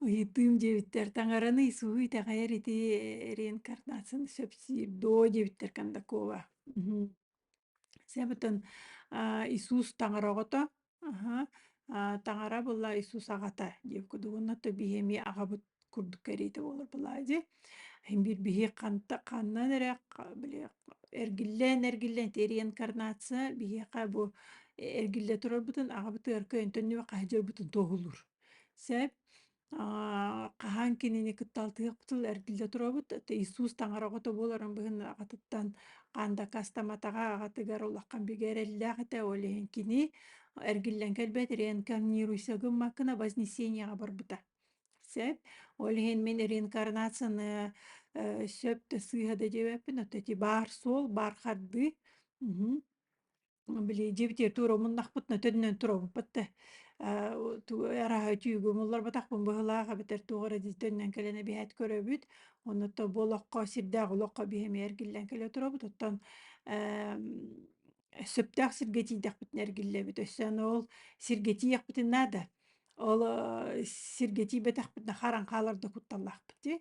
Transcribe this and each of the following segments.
Ыйытыым дьиэбиттэр, таҥараны isuuy таҕайар ити реинкарнацияны сөпсүрдөө диэбиттэр Кондакова. Себытын Иисус таҥароҕото, аха, таҥара булла Иисус аҕата диэп кудугуннатта биһиэми аҕабыт курдук кэриитэ буолар буллаа дии. Бир биһиэ ханнан эрэ эргиллэн реинкарнация биһиэхэ бу эргиллэ турарбытын аҕабыты ырка өнтөннүбэ хаһыдьарбытын туоһуллур. Сэп хаһаан кинини кытталтыахпытыл эргиллэ турабыт, Иисус таҥароҕото буоларан быһын аҕатыттан хаанда кастаматаҕа аҕатыгар улаххан бигэрэллээх этэ ол иһин кини эргиллэн кэлбэт реинкарнируйсагым маккына вознесениеҕа барбыта. Сэп, ол иһин мин реинкарнацияны сөп да сыыһа да диэбэппин, оттати баар суол, баар харды. Били дьиэбитигэр туора умуннахпытна төдүнөн туробуппатта. Эраһа түүгү умулларбатахпын быһылааҕа бэтэр туҕара ди төннөн кэлэн эбиһэт көрөбүт. Оннотто буолоххо сирдээх улоххо биһэми эргиллэн кэлэ туробут. Оттон сөптээх сиргэтиийдэхпитин эргиллэбит. Өссөөн ол сиргэтиийэхпитин наада. Ол сиргэтиийбэтэхпитин харан хааларда кутталлаахпыт дии.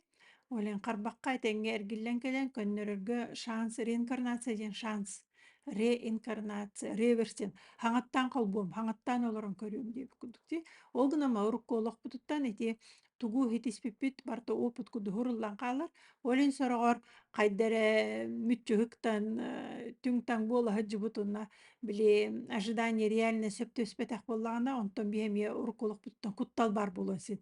Олен харбакка этэҥҥэ эргиллэн кэлэн көннөрөргө шанс, реинкарнация диэн шанс. Реинкарнация, реверсион. Хаҥаттаан холбуом, хаҥаттаан олорон көрүөм диэбит курдук дии. Ол гына урукка олохпутуттан ити тугу хитиспиппит барта уопут курдуһу уруллан хаалар. Олин сороҕор хайдара мүччүһүктан түҥ-таҥ буола хаджыбытунна били ожидание реально сөптөспэтэх буоллаҕына онтон биһэмиэ урукка олохпутуттан куттал баар буолуон син.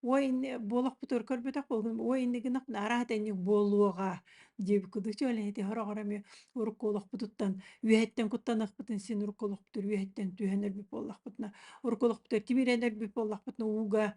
Уой буолохпутугар көрбөтөх буолгун, уой иннигинах нараат энник буолуоҕа диэбит курдук дии. Олин ити хороҕор эми урукка олохпутуттан үөһэттэн куттанахпытын син урукка олохпутур үөһэттэн түһэнэрбит буоллахпытына, урукка олохпутур тимирэнэрбит буоллахпытына ууга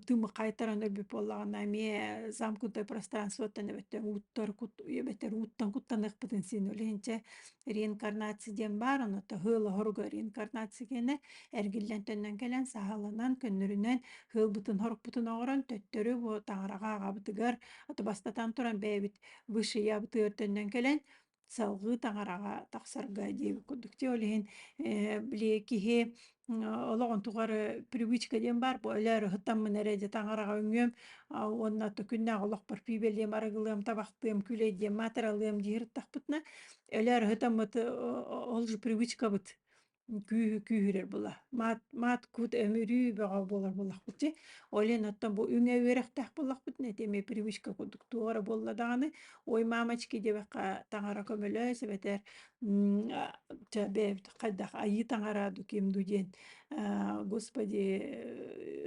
тымы хайтаранэрбит буоллаҕына эмиэ замкнутое пространствоттан эбэттэн ууттан куттаныахпытын син. Олиһинчэ реинкарнация диэн баар, онуота ыала хоругу реинкарнация киэнэ эргиллэн төннөн кэлэн саһаланан көннөрүнэн ыалбытын хорукпутун оҕорон төттөрү бу таҥараҕа аҕабытыгар атыбастатан туран бэйэбит высший ябытыгар төннөн кэлэн салгыы таҥараҕа тахсарга диэбит курдук дии. Ол иһин били киһи олоҕун тугары привычка диэн бар, бу өлөөрү хытаммын эрэ дьэ таҥараҕа өҥүөм, уонна күннээх олохпор пиибэлиэм, арыгылыам, табахтыам, күлэй диэм, маатыралыам диириттахпытына өлөөрү хытаммыт ол же привычкабыт күүһүрэр була. Маат кут өмүрүү бөҕө буолар буоллахпыт дии. Олин оттон бу үҥэ үөрэхтээх буоллахпытын эти эмиэ привычка курдук туора буолла даҕаны ой мамочки диэбэххэ таҥара көмөлөө сэбэтэр бэйэбит хайдах айыы таҥара ду ким ду диэн господи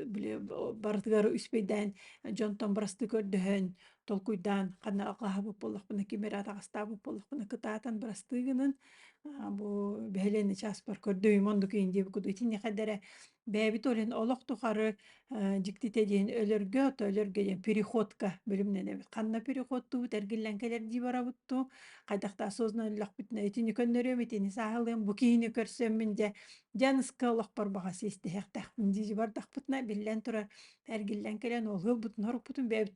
били бартыгар үспэйдээн дьонтон барасты көрдөһөн толкуйдаан ханна аҕаһабыт буоллахпына кимэрэ атаҕастаабыт буоллахпына кытаатан барастыыгынын бу бэһэлэни чааспар көрдөйүм онду киин диэбит курдук. Итинник эдэрэ бэйэбит олин олох тухары дьиктите диэн өлөргө диэн переходка бөлүмнэн эбит. Ханна переходтубут эргиллэн келер дии барабытту. Хайдахта осознанно үллэхпитин итини көннөрүөм, итини сааһылыам, бу киһини көрсөммүн дьаныска олохпор баҕа сиэстэһиэхтэхпин дии бардахпытына биллэн турар эргиллэн келэн ол ыалбытын хорукпутун бэйэбит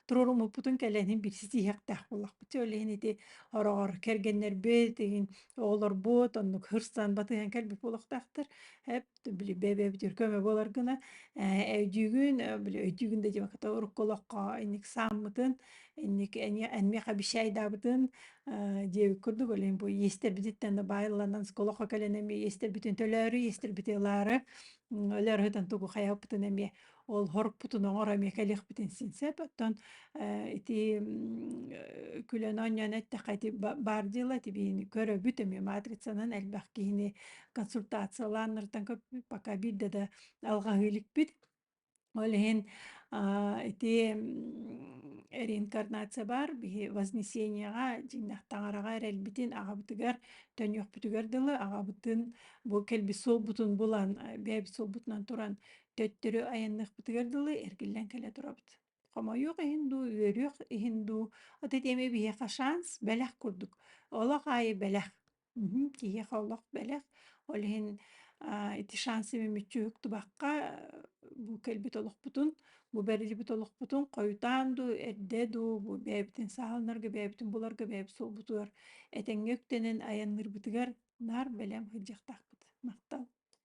турурумуппутун кэлэн бир ситииһэхтээх буоллахпыт дии. Ол иһин ити ороҕор кэргэннэрбит, игин оҕолорбут, оннук хырсан батыһан кэлбит буолуохтаахтар. Эп били бэйэбэбитигэр көмө буолар гына били өйдүүгүн да дьимэкэтэ урукка олоххо инник сааммытын, инник энмиэх абищайдаабытын диэбит курдук. Олин бу иэстэрбититтэн да баайылланан сколоххо кэлэн эми иэстэрбитин төлөөрү, иэстэрбити ылаары өлөр ыһытан тугу хайааппытын эми ол хорукпутун оҥор эми кэлиэхпитин синсэп, оттон ити күлэн оонньоон эттэххэ ити баар дьыла тибиин көрөбүт эми матрицанан элбэх киһини консультациялааннартан көппүт, пока биирдэ да алҕаһыыликпит. Ол иһин ити реинкарнация бар, биһи вознесениеҕа дьиҥнэх таҥараҕа эрэлбитин аҕабытыгар төньөхпүтүгэр дылы аҕабытын бу кэлбит суолбутун булан бэйэбит суолбутунан туран төттөрү айанныахпытыгар дылы эргиллэн кэлэ турабыт. Хомойуох иһин дуу, үөрүөх иһин дуу. От ити эмиэ биһиэхэ шанс бэлэх курдук. Олох аайы бэлэх. Киһиэхэ олох бэлэх. Ол иһин ити шанс имимиччүһүк тубакка бу кэлбит олохпутун, бу бэрилибит олохпутун хойутаан дуу, эрдэ дуу, бу бэйэбитин саһалнарга, бэйэбитин буларга, бэйэбит суолбутугар этэҥҥэ үктэнэн айаннырбытыгар наар бэлэм сылдьыахтаахпыт. Мактал.